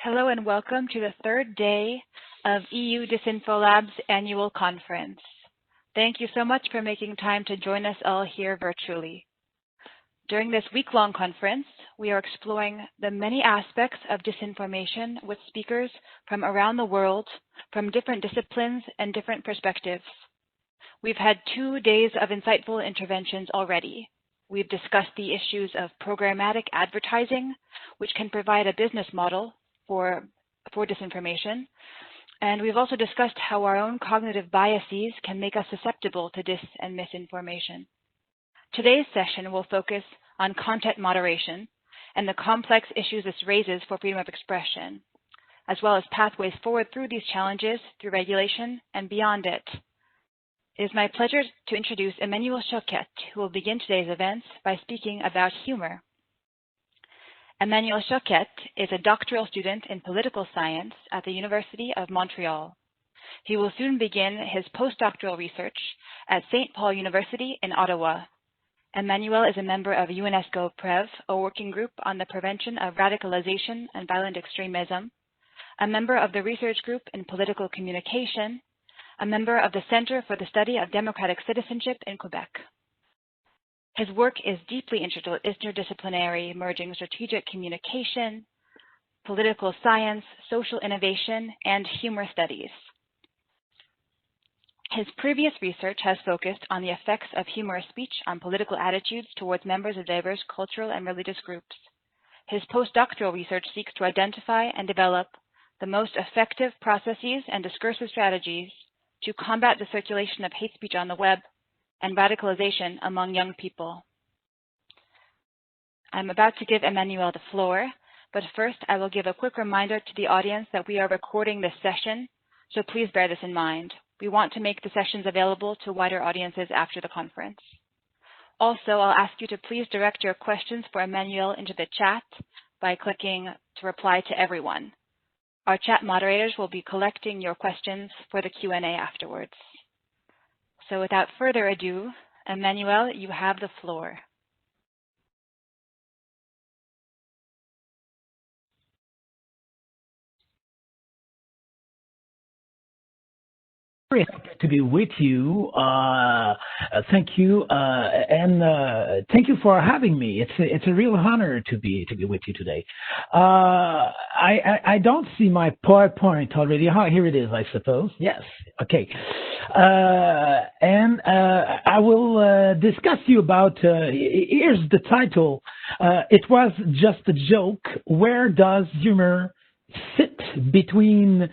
Hello and welcome to the third day of EU DisinfoLab's annual conference. Thank you so much for making time to join us all here virtually. During this week-long conference, we are exploring the many aspects of disinformation with speakers from around the world, from different disciplines and different perspectives. We've had 2 days of insightful interventions already. We've discussed the issues of programmatic advertising, which can provide a business model for disinformation. And we've also discussed how our own cognitive biases can make us susceptible to dis and misinformation. Today's session will focus on content moderation and the complex issues this raises for freedom of expression, as well as pathways forward through these challenges through regulation and beyond it. It is my pleasure to introduce Emmanuel Choquette, who will begin today's events by speaking about humor. Emmanuel Choquette is a doctoral student in political science at the University of Montreal. He will soon begin his postdoctoral research at St. Paul University in Ottawa. Emmanuel is a member of UNESCO PREV, a working group on the prevention of radicalization and violent extremism, a member of the research group in political communication, a member of the Center for the Study of Democratic Citizenship in Quebec. His work is deeply interdisciplinary, merging strategic communication, political science, social innovation, and humor studies. His previous research has focused on the effects of humorous speech on political attitudes towards members of diverse cultural and religious groups. His postdoctoral research seeks to identify and develop the most effective processes and discursive strategies to combat the circulation of hate speech on the web and radicalization among young people. I'm about to give Emmanuel the floor, but first I will give a quick reminder to the audience that we are recording this session, so please bear this in mind. We want to make the sessions available to wider audiences after the conference. Also, I'll ask you to please direct your questions for Emmanuel into the chat by clicking to reply to everyone. Our chat moderators will be collecting your questions for the Q&A afterwards. So without further ado, Emmanuel, you have the floor. Very happy to be with you. Thank you, and thank you for having me. It's a real honor to be with you today. I don't see my PowerPoint already. Oh, here it is, I suppose. Yes. Okay. And I will discuss you about. Here's the title. It was just a joke. Where does humor sit between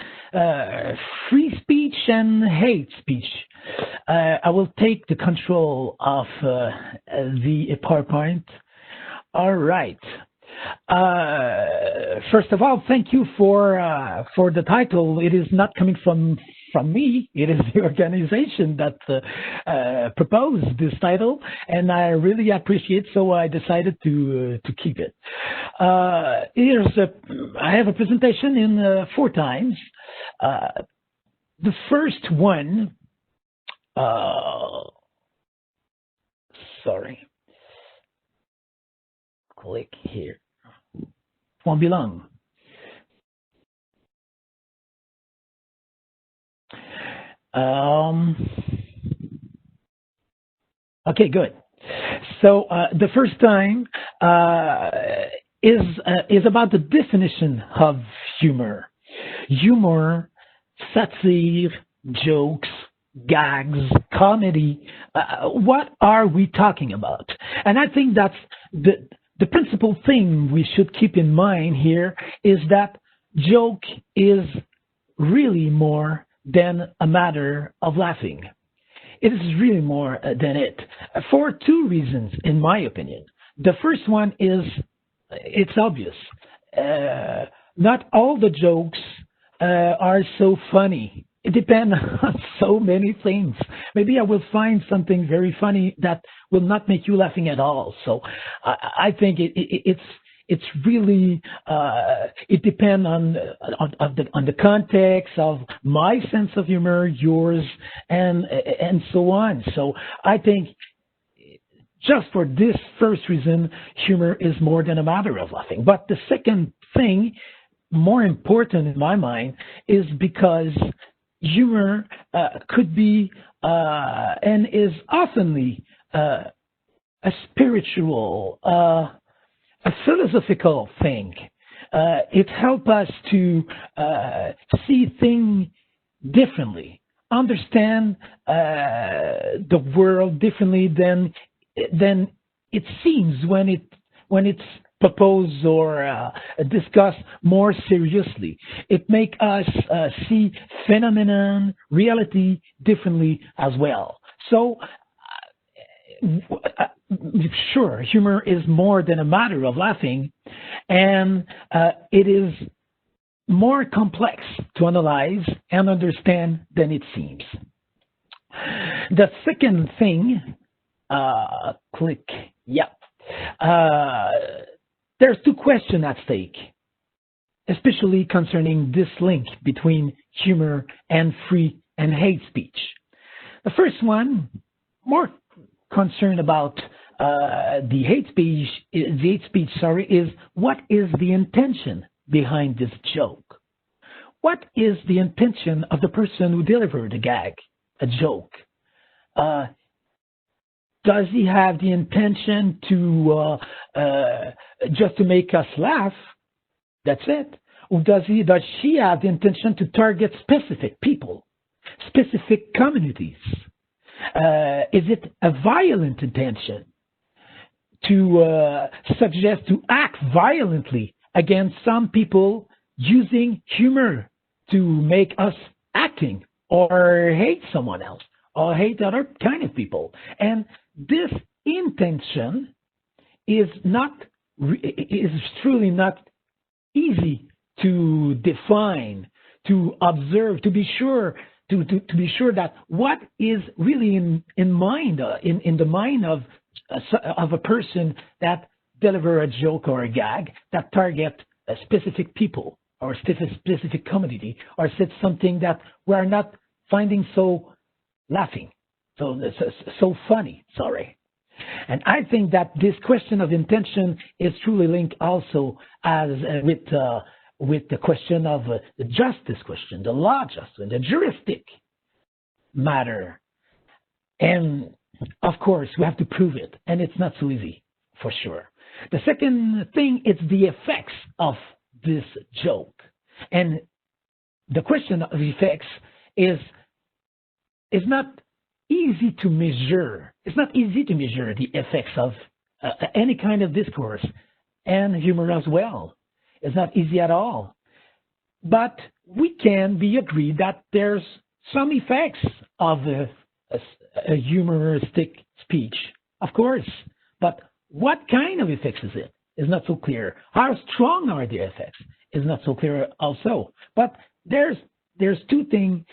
free speech and hate speech? I will take the control of the PowerPoint. All right. First of all, thank you for the title. It is not coming from me. It is the organization that proposed this title, and I really appreciate. So I decided to keep it. I have a presentation in 4 times. The first one. Sorry. Click here. Won't be long. Okay, good. So the first time is about the definition of humor. Humor, satire, jokes, gags, comedy. What are we talking about? And I think that's the principal thing we should keep in mind here is that joke is really more than a matter of laughing. It is really more than it, for 2 reasons, in my opinion. The first one is, it's obvious. Not all the jokes are so funny. It depends on so many things. Maybe I will find something very funny that will not make you laughing at all. So I think it's really it depends on the context of my sense of humor, yours, and so on. So I think just for this first reason, humor is more than a matter of laughing. But the second thing more important in my mind is because humor could be and is oftenly a spiritual, a philosophical thing. It helps us to see things differently, understand the world differently than it seems when it's proposed or discussed more seriously. It makes us see phenomenon, reality differently as well. So, sure, humor is more than a matter of laughing, and it is more complex to analyze and understand than it seems. The second thing, click, yeah. There's two questions at stake, especially concerning this link between humor and free and hate speech. The first one, more concerned about the hate speech, is what is the intention behind this joke? What is the intention of the person who delivered a gag, a joke? Does he have the intention to just to make us laugh? That's it. Or does she have the intention to target specific people, specific communities? Is it a violent intention to suggest to act violently against some people using humor to make us acting or hate someone else or hate other kind of people? And this intention is truly not easy to define, to observe, to be sure that what is really in mind in the mind of a person that deliver a joke or a gag that target a specific people or specific community, or said something that we're not finding so laughing, so funny. Sorry. And I think that this question of intention is truly linked also as with the question of the justice question, the law justice, the juristic matter. And of course, we have to prove it, and it's not so easy, for sure. The second thing is the effects of this joke. And the question of effects is not easy to measure. It's not easy to measure the effects of any kind of discourse, and humor as well. It's not easy at all. But we can be agreed that there's some effects of a humoristic speech, of course. But what kind of effects is it? Is not so clear. How strong are the effects? Is not so clear also. But there's two things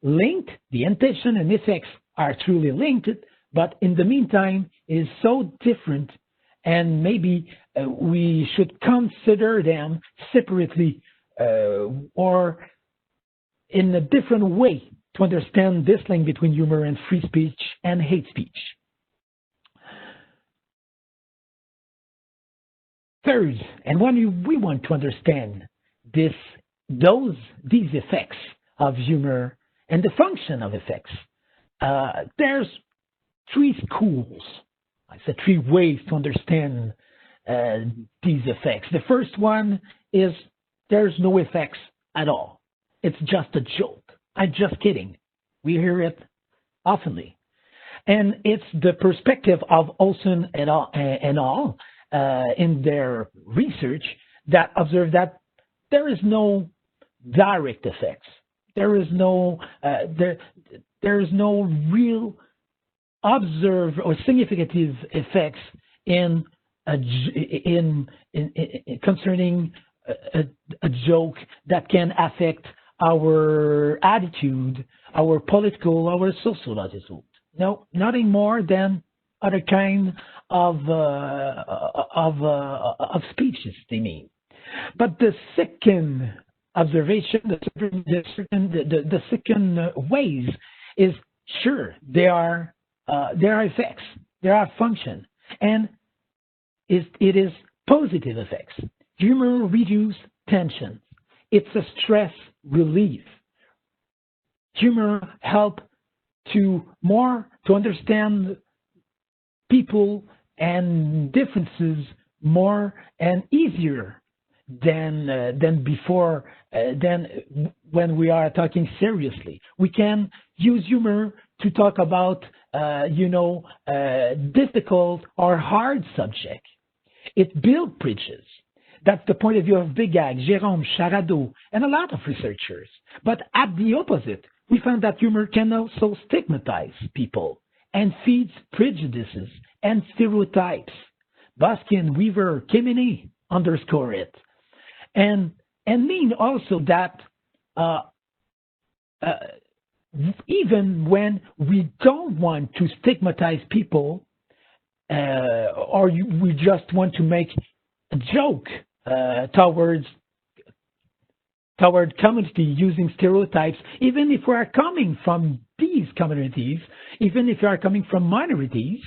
linked. The intention and effects are truly linked, but in the meantime is so different, and maybe we should consider them separately or in a different way to understand this link between humor and free speech and hate speech. Third, and when we want to understand these effects of humor and the function of effects, there's three schools. I said three ways to understand these effects. The first one is there's no effects at all. It's just a joke. I'm just kidding. We hear it oftenly. And it's the perspective of Olson et al. In their research that observe that there is no direct effects. There is no real observed or significant effects in concerning a joke that can affect our attitude, our political, our social attitude. No, nothing more than other kind of speeches they mean. But the second observation, the second ways is sure there are effects, there are function, and it is positive effects. Humor reduces tension. it's a stress relief. Humor helps to understand people and differences more and easier than before, than when we are talking seriously. We can use humor to talk about, difficult or hard subjects. It builds bridges. That's the point of view of Begag, Jérôme, Charado, and a lot of researchers. But at the opposite, we found that humor can also stigmatize people and feeds prejudices and stereotypes. Baskin, Weaver, Kemeny underscore it. And mean also that even when we don't want to stigmatize people, we just want to make a joke toward community using stereotypes, even if we are coming from these communities, even if we are coming from minorities,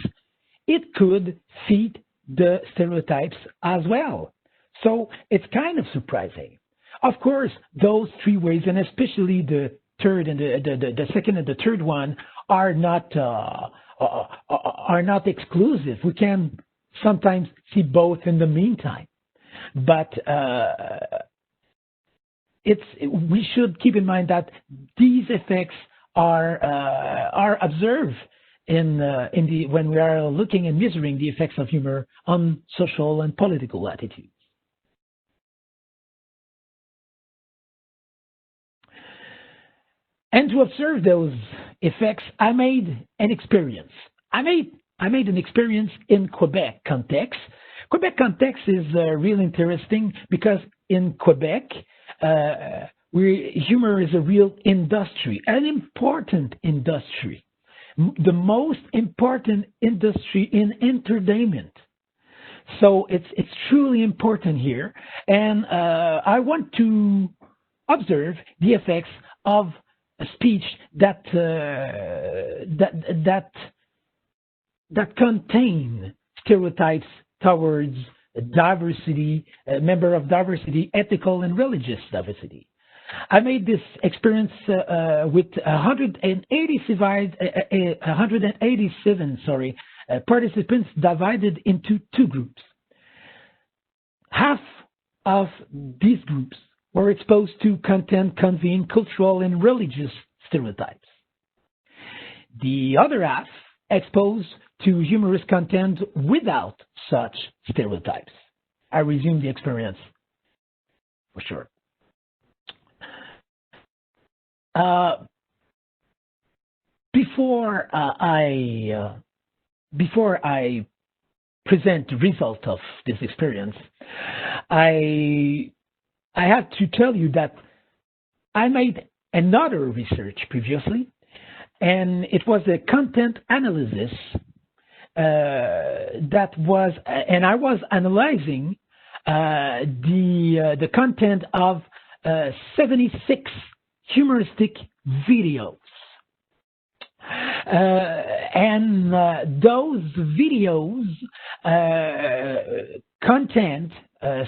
it could feed the stereotypes as well. So it's kind of surprising. Of course, those three ways, and especially the third and the second and the third one, are not exclusive. We can sometimes see both in the meantime, but we should keep in mind that these effects are observed when we are looking and measuring the effects of humor on social and political attitudes. And to observe those effects, I made an experience. I made an experience in Quebec context. Quebec context is really interesting because in Quebec, humor is a real industry, an important industry, the most important industry in entertainment. So it's truly important here, and I want to observe the effects of a speech that contain stereotypes towards diversity, member of diversity, ethical and religious diversity. I made this experience with 187 participants divided into two groups. Half of these groups were exposed to content conveying cultural and religious stereotypes. The other half exposed to humorous content without such stereotypes. I resume the experience for sure. Before I present the result of this experience, I have to tell you that I made another research previously, and it was a content analysis and I was analyzing the content of 76 humoristic videos. And those videos content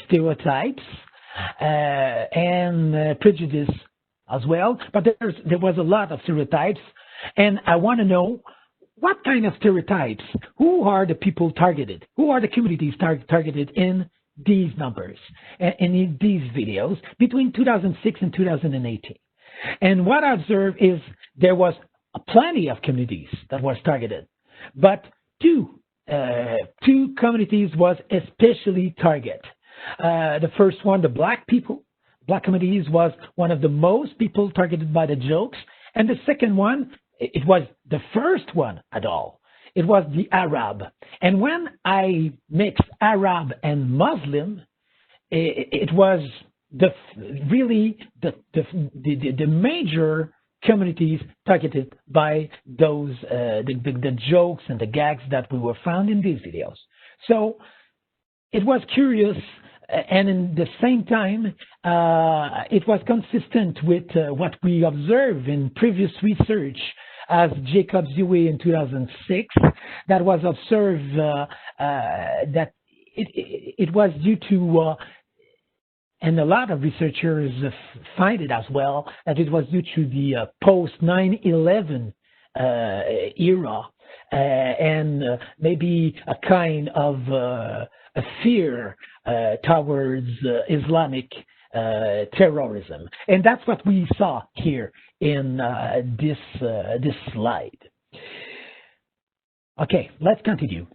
stereotypes and prejudice as well, but there was a lot of stereotypes, and I want to know what kind of stereotypes, who are the people targeted, who are the communities targeted in these numbers and in these videos between 2006 and 2018. And what I observed is there was plenty of communities that was targeted, but two communities was especially targeted. The first one, the Black people. Black communities was one of the most people targeted by the jokes. And the second one, it was the first one at all. It was the Arab. And when I mixed Arab and Muslim, it was really the major communities targeted by those the jokes and the gags that we were found in these videos. So it was curious, and in the same time, it was consistent with what we observed in previous research as Jacob Zue in 2006, that was observed that it was due to and a lot of researchers find it as well, that it was due to the post 9/11 era and maybe a kind of a fear towards Islamic terrorism. And that's what we saw here in this slide. Okay, let's continue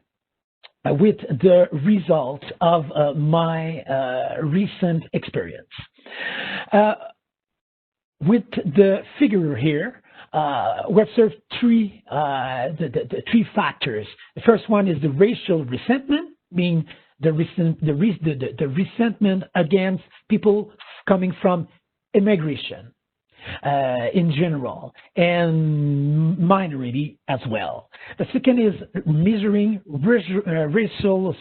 with the results of my recent experience. With the figure here, we observed three factors. The first one is the racial resentment, meaning the resentment against people coming from immigration in general, and minority as well. The second is measuring racial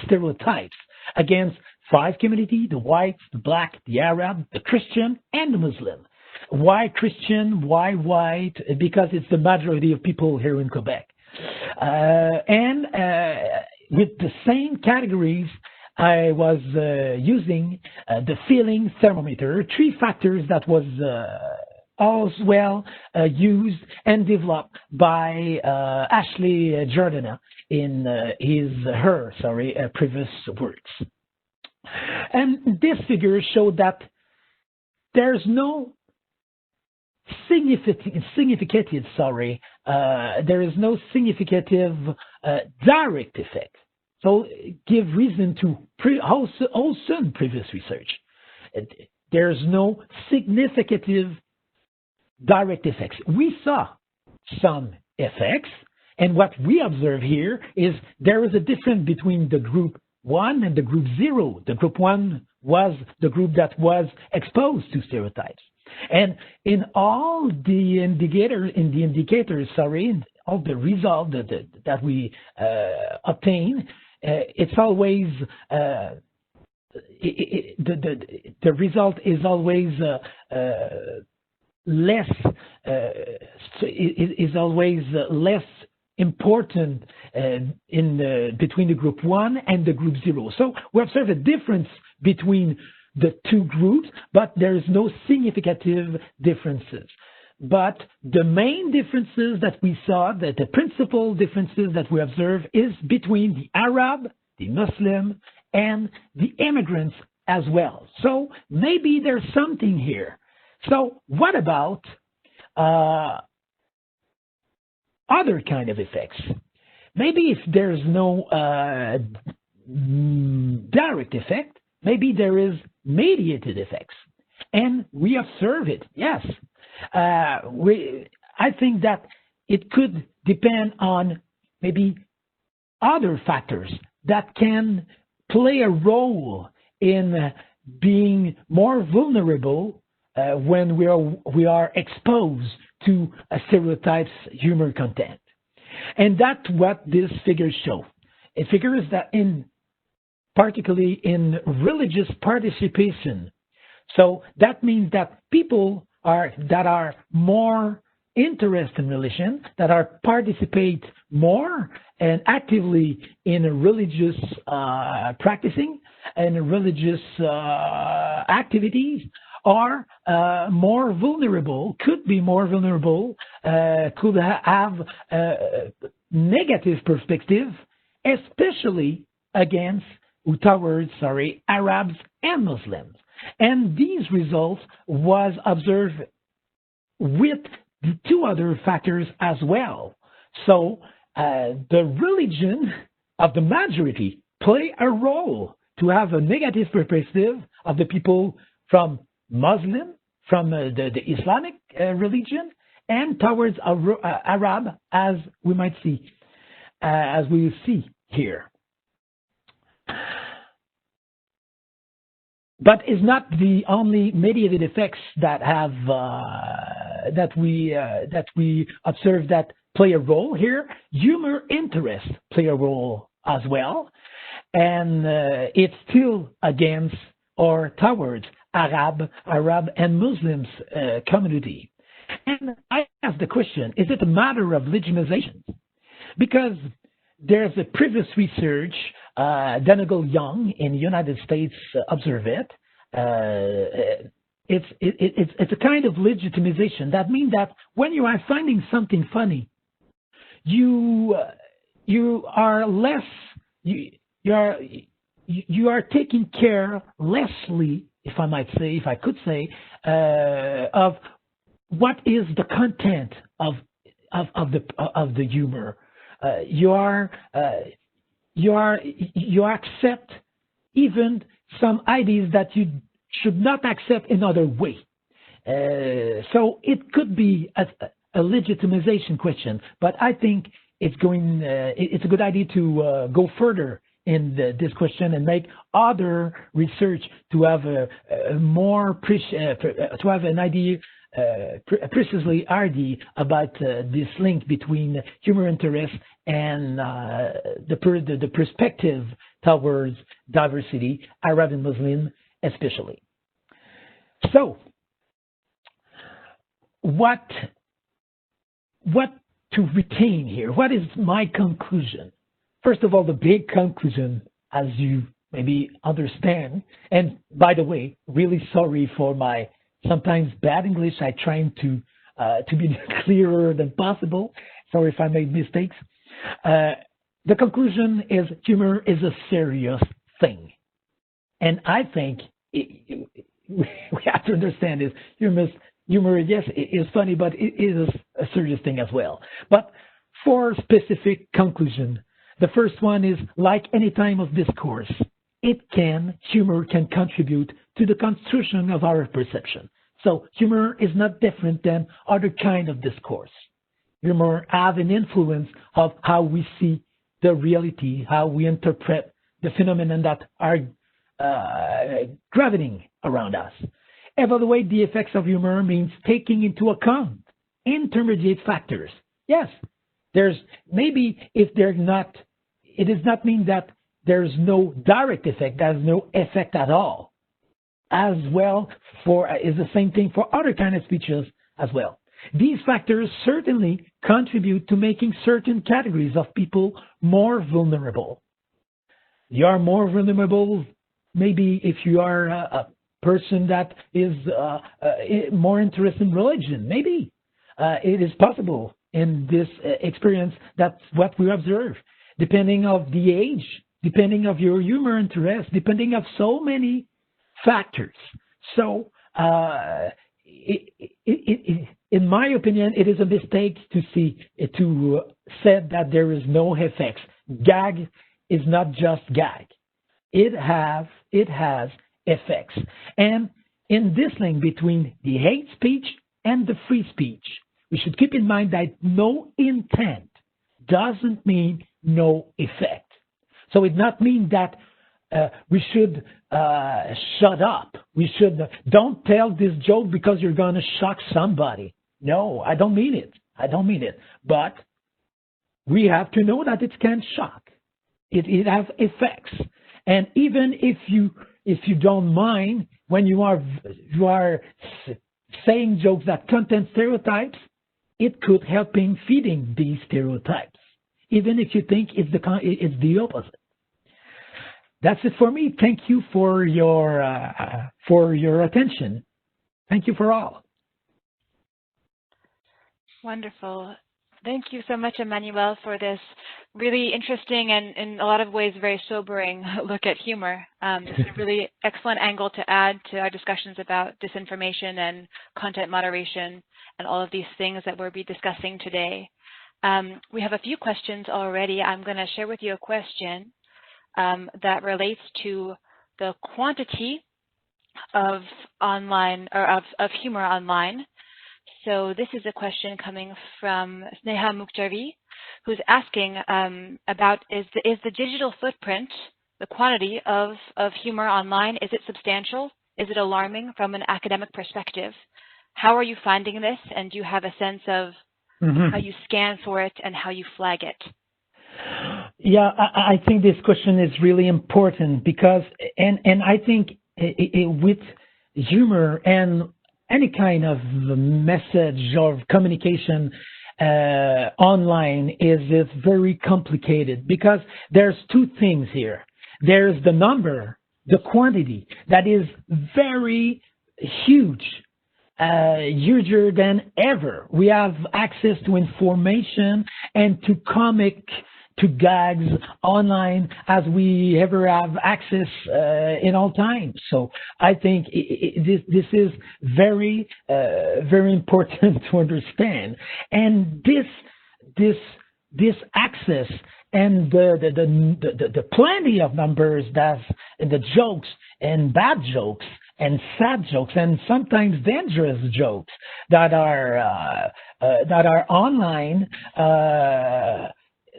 stereotypes against 5 communities: the whites, the black, the Arab, the Christian, and the Muslim. Why Christian? Why white? Because it's the majority of people here in Quebec. With the same categories, I was using the feeling thermometer, 3 factors that was as well used and developed by Ashley Jordana in her previous works. And this figure showed that there's no significative direct effect. So give reason to also previous research. There's no significant direct effects. We saw some effects, and what we observe here is there is a difference between the group 1 and the group 0. The group 1 was the group that was exposed to stereotypes. And in all the indicators, all the results that we obtain, it's always the result is always less important between the group 1 and the group 0. So we observe a difference between the 2 groups, but there is no significant differences. But the main differences that we saw, the principal differences that we observe, is between the Arab, the Muslim, and the immigrants as well. So maybe there's something here. So what about other kind of effects? Maybe if there's no direct effect, maybe there is mediated effects. And we observe it, yes. I think that it could depend on maybe other factors that can play a role in being more vulnerable when we are exposed to a stereotype's humor content. And that's what this figure shows. It figures that particularly in religious participation. So that means that people that are more interested in religion, that participate more and actively in religious practicing and religious activities are more vulnerable, could be more vulnerable, could have negative perspective, especially towards Arabs and Muslims. And these results was observed with the 2 other factors as well. So the religion of the majority play a role to have a negative perspective of the people from Muslim, from the Islamic religion, and towards Arab, as we might see, as we will see here. But it's not the only mediated effects that have that we observe that play a role here. Humor interest play a role as well, and it's still against or towards Arab and Muslims community. And I ask the question: is it a matter of legitimization? Because there's a previous research, Donegal Young in the United States observed it, it's a kind of legitimization. That means that when you are finding something funny, you are less you are taking care lessly, if I could say, of what is the content of the humor. You accept even some ideas that you should not accept in other way. So it could be a legitimization question, but I think it's a good idea to go further in this question and make other research to have to have an idea, precisely idea about this link between humor interest and the perspective towards diversity, Arab and Muslim especially. So, what to retain here? What is my conclusion? First of all, the big conclusion, as you maybe understand, and by the way, really sorry for my sometimes bad English. I trying to be clearer than possible. Sorry if I made mistakes. The conclusion is humor is a serious thing, and I think we have to understand is humor, yes, it is funny, but it is a serious thing as well. But for specific conclusion, the first one is, like any time of discourse, humor can contribute to the construction of our perception. So humor is not different than other kind of discourse. Humor have an influence of how we see the reality, how we interpret the phenomenon that are gravitating around us. Evaluate the effects of humor means taking into account intermediate factors. Yes, there's maybe if they're not, it does not mean that there's no direct effect, there's no effect at all. As well is the same thing for other kind of speeches as well. These factors certainly contribute to making certain categories of people more vulnerable. You are more vulnerable maybe if you are a person that is more interested in religion. Maybe it is possible in this experience. That's what we observe. Depending of the age, depending of your humor interest, depending of so many factors. So, in my opinion, it is a mistake to say that there is no effects. Gag is not just gag. It has effects. And in this link between the hate speech and the free speech, we should keep in mind that no intent doesn't mean no effect. So it does not mean that we should shut up. We should don't tell this joke because you're going to shock somebody. No, I don't mean it. I don't mean it. But we have to know that it can shock. It has effects. And even if you don't mind when you are saying jokes that contain stereotypes, it could help in feeding these stereotypes, even if you think it's the opposite. That's it for me. Thank you for your attention. Thank you for all. Wonderful. Thank you so much, Emmanuel, for this really interesting and in a lot of ways very sobering look at humor. It's a really excellent angle to add to our discussions about disinformation and content moderation and all of these things that we'll be discussing today. We have a few questions already. I'm going to share with you a question that relates to the quantity of online or of humor online. So this is a question coming from Sneha Mukhtarvi, who's asking about is the digital footprint, the quantity of humor online, is it substantial? Is it alarming from an academic perspective? How are you finding this? And do you have a sense of how you scan for it and how you flag it? Yeah, I think this question is really important because, and I think with humor and any kind of message or communication online is very complicated because there's two things here. There's the number the quantity that is very huge, huger than ever. We have access to information and to to gags online as we ever have access in all times. So I think this is very very important to understand. And this access and the plenty of numbers and the jokes and bad jokes and sad jokes and sometimes dangerous jokes that are online.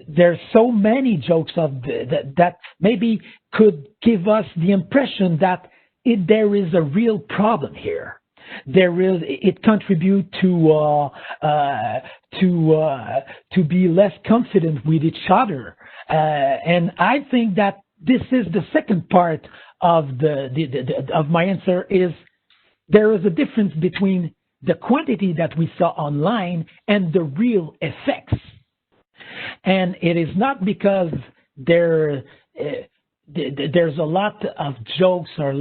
There's so many jokes that maybe could give us the impression that there is a real problem here. It contributes to be less confident with each other, and I think that this is the second part of of my answer. Is there is a difference between the quantity that we saw online and the real effects. And it is not because there's a lot of jokes or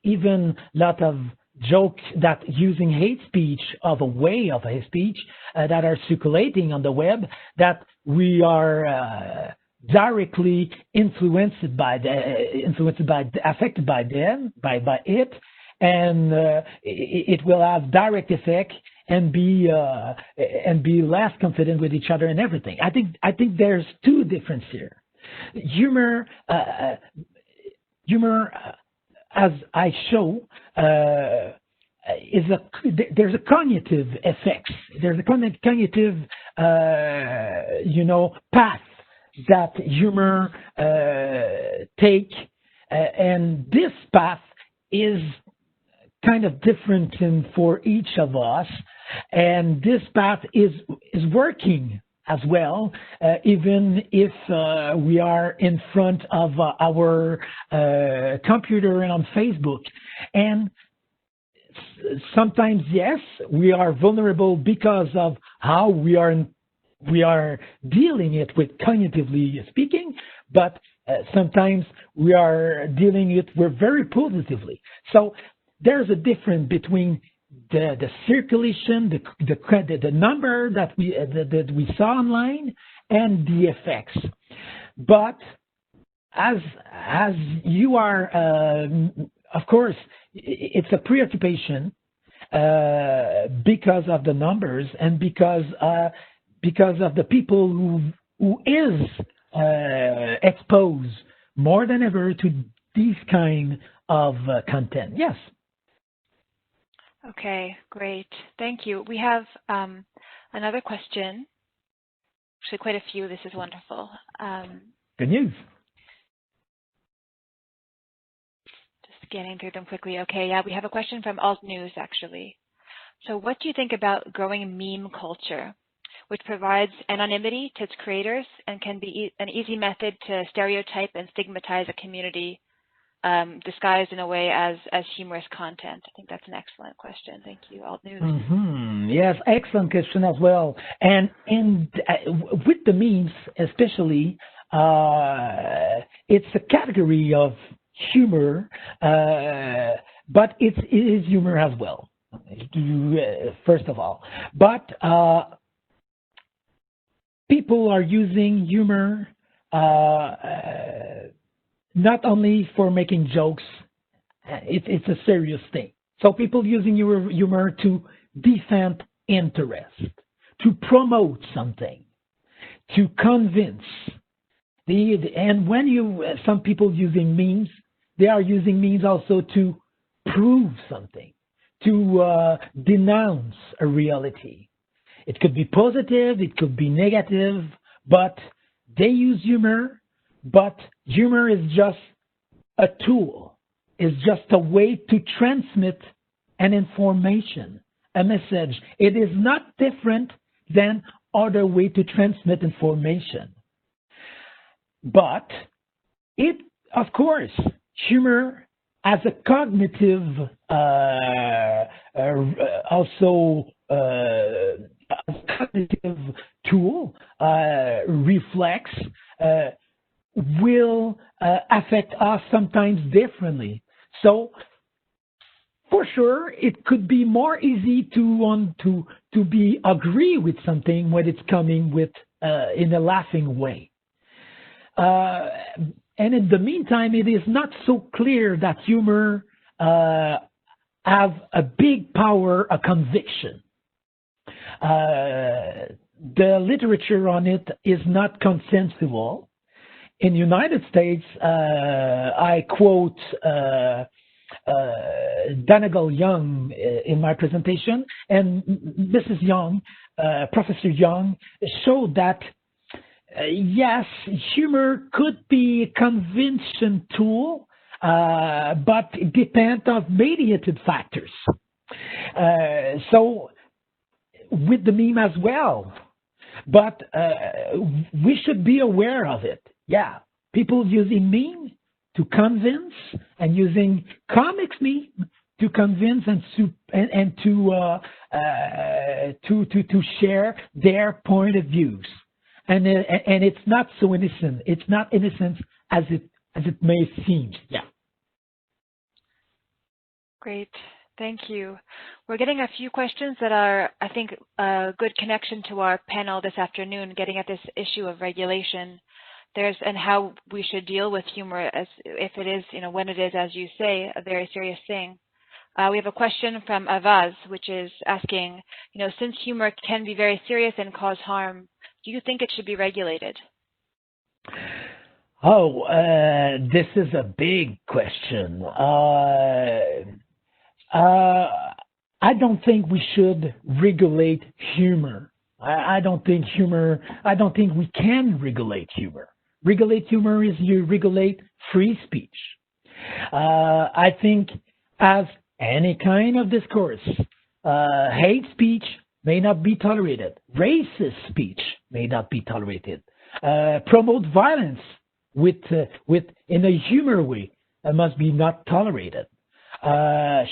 even a lot of jokes that using hate speech of a way of hate speech that are circulating on the web that we are directly affected by it, and it will have direct effect and be less confident with each other and everything. I think there's two differences here. Humor, as I show, there's a cognitive effects. There's a cognitive, path that humor take, and this path is kind of different for each of us, and this path is working as well, even if we are in front of our computer and on Facebook. And sometimes, yes, we are vulnerable because of how we are dealing it with cognitively speaking, but sometimes we are dealing it very positively. So there's a difference between the circulation, the number that we saw online, and the effects. But as you are, of course, it's a preoccupation because of the numbers and because of the people who is exposed more than ever to these kind of content. Yes. Okay, great. Thank you. We have another question. Actually, quite a few. This is wonderful. Good news. Just scanning through them quickly. Okay, yeah, we have a question from Alt News, actually. So what do you think about growing meme culture, which provides anonymity to its creators and can be an easy method to stereotype and stigmatize a community disguised in a way as humorous content? I think that's an excellent question. Thank you, Alt News. Yes, excellent question as well. And with the memes, especially, it's a category of humor, but it is humor as well. First of all, but people are using humor. Not only for making jokes, it's a serious thing. So people using humor to defend interest, to promote something, to convince. And when some people using memes, they are using memes also to prove something, to denounce a reality. It could be positive, it could be negative, but they use humor. But humor is just a tool, is just a way to transmit an information, a message. It is not different than other way to transmit information. But it, of course, humor as a cognitive cognitive tool, reflex, will affect us sometimes differently. So for sure, it could be more easy to be agree with something when it's coming with in a laughing way. And in the meantime, it is not so clear that humor have a big power of conviction. The literature on it is not consensual. In the United States, I quote Donegal Young in my presentation, and Mrs. Young, Professor Young, showed that yes, humor could be a conviction tool, but it depends on mediated factors. So with the meme as well, but we should be aware of it. Yeah, people using meme to convince and using comics meme to convince and to share their point of views. And it's not so innocent. It's not innocent as it may seem. Yeah. Great. Thank you. We're getting a few questions that are, I think, a good connection to our panel this afternoon, getting at this issue of regulation. And how we should deal with humor as if it is, when it is, as you say, a very serious thing. We have a question from Avaz, which is asking, since humor can be very serious and cause harm, do you think it should be regulated? Oh, this is a big question. I don't think we should regulate humor. I don't think we can regulate humor. Regulate humor is you regulate free speech. I think as any kind of discourse, hate speech may not be tolerated. Racist speech may not be tolerated. Promote violence in a humor way must be not tolerated.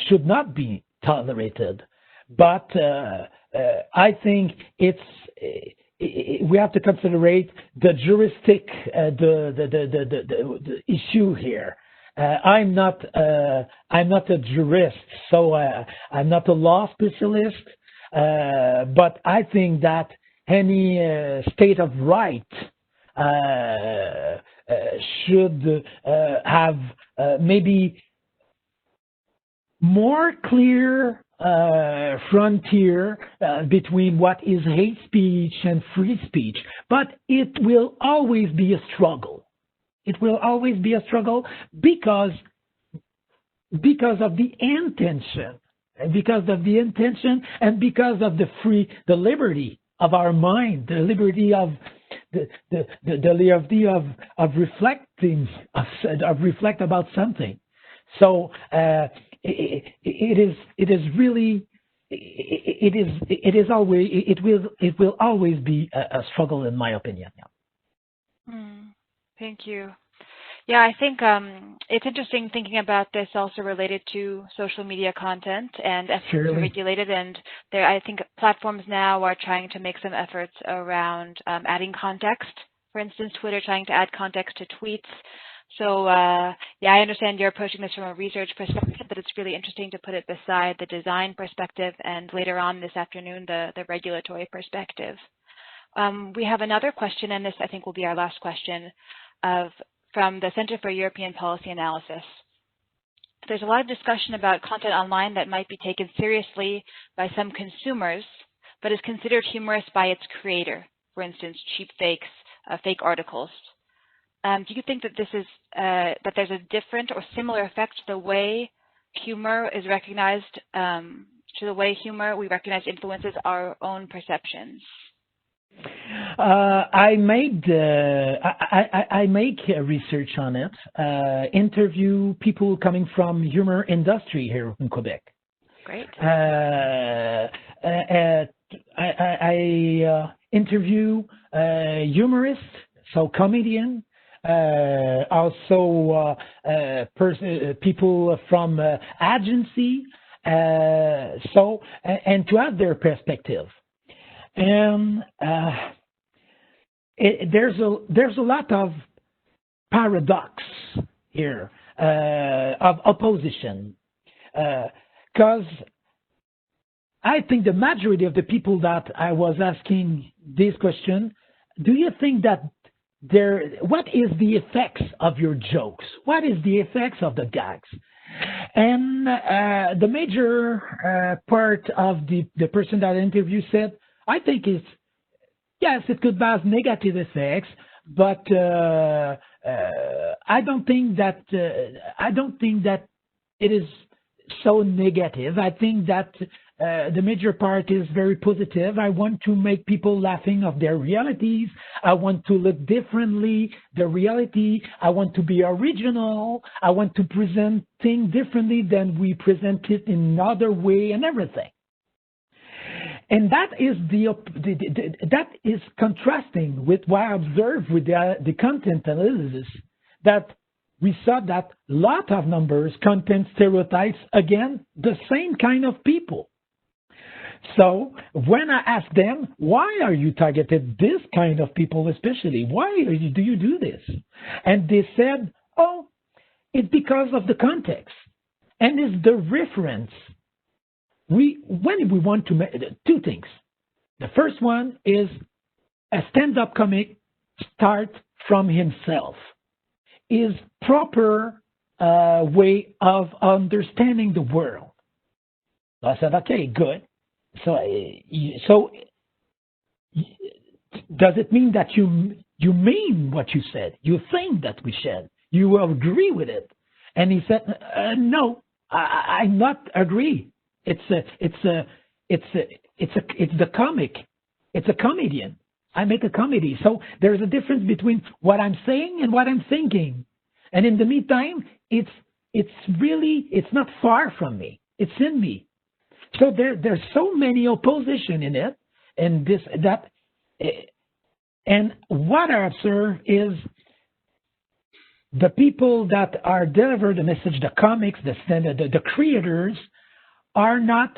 Should not be tolerated. But I think we have to consider the juristic, the issue here. I'm not a jurist, so I'm not a law specialist. But I think that any state of right should have maybe more clear frontier between what is hate speech and free speech, but it will always be a struggle. It will always be a struggle because of the intention, and because of the liberty of our mind, the liberty of reflect about something. So it will always be a struggle, in my opinion. Thank you. Yeah, I think it's interesting thinking about this also related to social media content and efforts to regulate it. And I think platforms now are trying to make some efforts around adding context. For instance, Twitter trying to add context to tweets. So, yeah, I understand you're approaching this from a research perspective, but it's really interesting to put it beside the design perspective and later on this afternoon, the regulatory perspective. We have another question, and this I think will be our last question, from the Center for European Policy Analysis. There's a lot of discussion about content online that might be taken seriously by some consumers, but is considered humorous by its creator. For instance, cheap fakes, fake articles. Do you think that this is that there's a different or similar effect to the way humor is recognized, to the way we recognize influences our own perceptions? I make research on it. Interview people coming from humor industry here in Quebec. Great. I interview humorists, so comedian. Also people from agency, and to have their perspective. And there's a lot of paradox here of opposition, because I think the majority of the people that I was asking this question, do you think that what is the effects of your jokes? What is the effects of the gags? And the major part of the person that I interviewed said, I think yes, it could have negative effects, but I don't think that it is so negative. I think that the major part is very positive. I want to make people laughing of their realities. I want to look differently, the reality. I want to be original. I want to present things differently than we present it in another way and everything. And that is that is contrasting with what I observed with the content analysis, that we saw that lot of numbers contain stereotypes, again, the same kind of people. So when I asked them, why are you targeted this kind of people especially? Why do you do this? And they said, oh, it's because of the context. And it's the reference. When we want to make two things. The first one is a stand-up comic start from himself. Is proper way of understanding the world. So I said, okay, good. So does it mean that you mean what you said? You think that we said? You agree with it? And he said, no, I not agree. It's the comic. It's a comedian. I make a comedy. So there's a difference between what I'm saying and what I'm thinking. And in the meantime, it's not far from me. It's in me. So there's so many opposition in it, and and what I observe is the people that are deliver the message, the comics, the creators, are not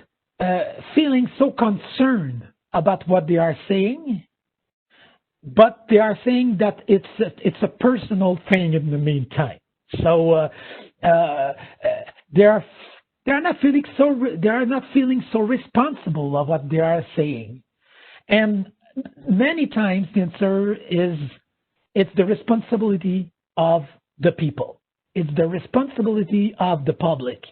feeling so concerned about what they are saying, but they are saying that it's a personal thing in the meantime. So they are not feeling so responsible of what they are saying, and many times the answer is it's the responsibility of the people. It's the responsibility of the public,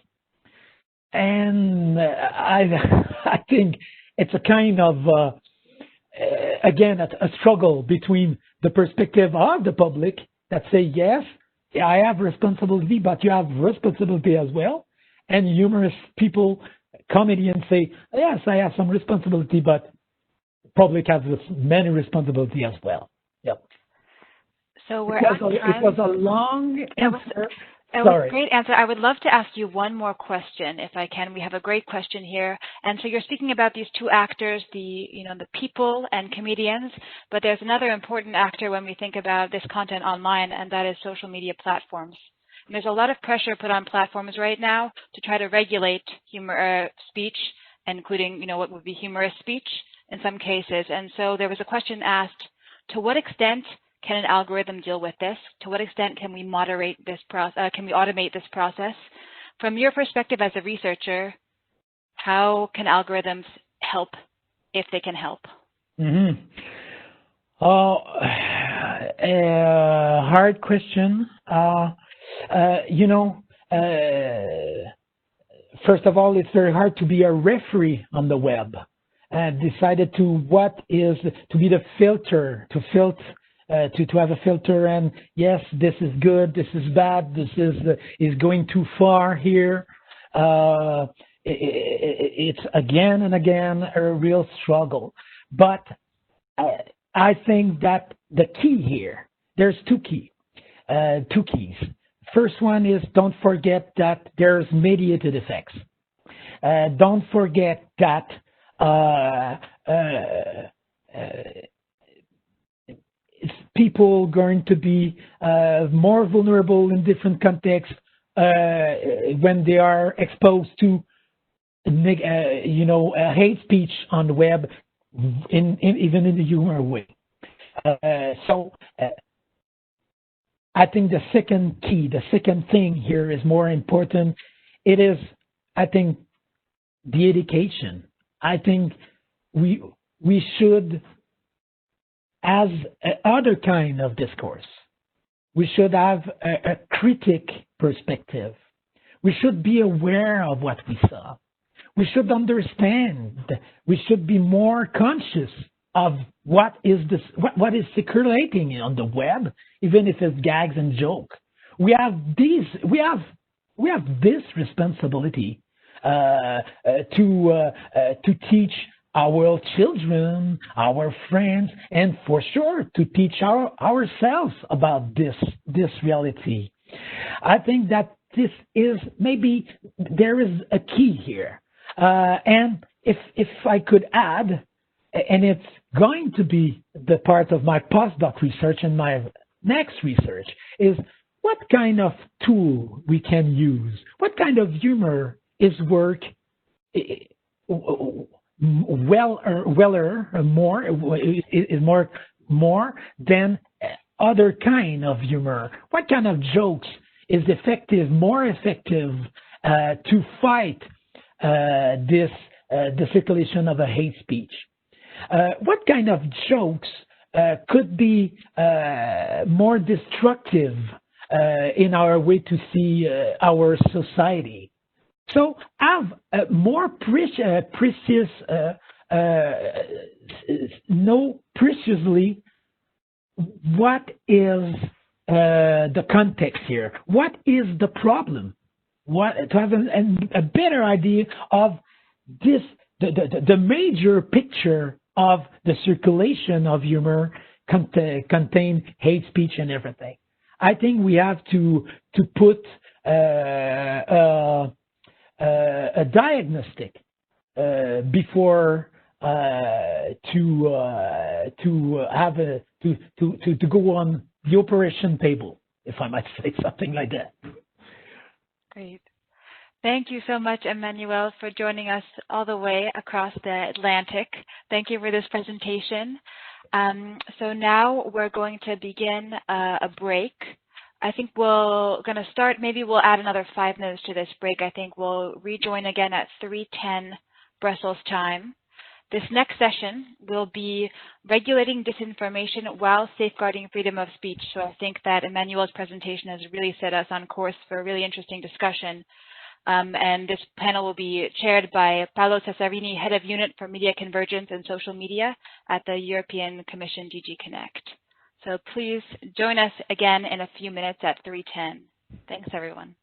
and I think it's a kind of again a struggle between the perspective of the public that say yes, I have responsibility, but you have responsibility as well, and humorous people, comedians say yes, I have some responsibility, but public has many responsibility as well. Yep. So we're it was a long answer. It was a great answer. I would love to ask you one more question, if I can. We have a great question here. And so you're speaking about these two actors, the people and comedians, but there's another important actor when we think about this content online, and that is social media platforms. And there's a lot of pressure put on platforms right now to try to regulate speech, including, what would be humorous speech in some cases. And so there was a question asked, to what extent can an algorithm deal with this? To what extent can we moderate this process? Can we automate this process? From your perspective as a researcher, how can algorithms help, if they can help? Mm-hmm. Hard question. First of all, it's very hard to be a referee on the web and decided to be the filter, to have a filter, and yes, this is good, this is bad, this is going too far here. It's again and again a real struggle. But I think that the key here, there's two keys. First one is, don't forget that there's mediated effects. Don't forget that people going to be more vulnerable in different contexts when they are exposed to hate speech on the web, even in the humor way. So I think the second key, the second thing here is more important. It is, I think, the education. I think we should, as other kind of discourse, we should have a critic perspective. We should be aware of what we saw. We should understand. We should be more conscious of what is circulating on the web, even if it's gags and joke. We have this responsibility to teach our children, our friends, and for sure to teach ourselves about this reality. I think that this is maybe there is a key here, and if I could add, and it's going to be the part of my postdoc research and my next research, is what kind of tool we can use, what kind of humor is more than other kind of humor. What kind of jokes is more effective to fight the circulation of a hate speech? What kind of jokes could be more destructive in our way to see our society? So have more precise, know preciously what is the context here. What is the problem? To have a better idea of this, the major picture of the circulation of humor contain hate speech and everything. I think we have to put a diagnostic before to go on the operation table, if I might say something like that. Great. Thank you so much, Emmanuel, for joining us all the way across the Atlantic. Thank you for this presentation. So now we're going to begin a break. I think we're going to start, maybe we'll add another 5 minutes to this break. I think we'll rejoin again at 3:10 Brussels time. This next session will be regulating disinformation while safeguarding freedom of speech. So I think that Emmanuel's presentation has really set us on course for a really interesting discussion. And this panel will be chaired by Paolo Cesarini, Head of Unit for Media Convergence and Social Media at the European Commission DG Connect. So please join us again in a few minutes at 3:10. Thanks, everyone.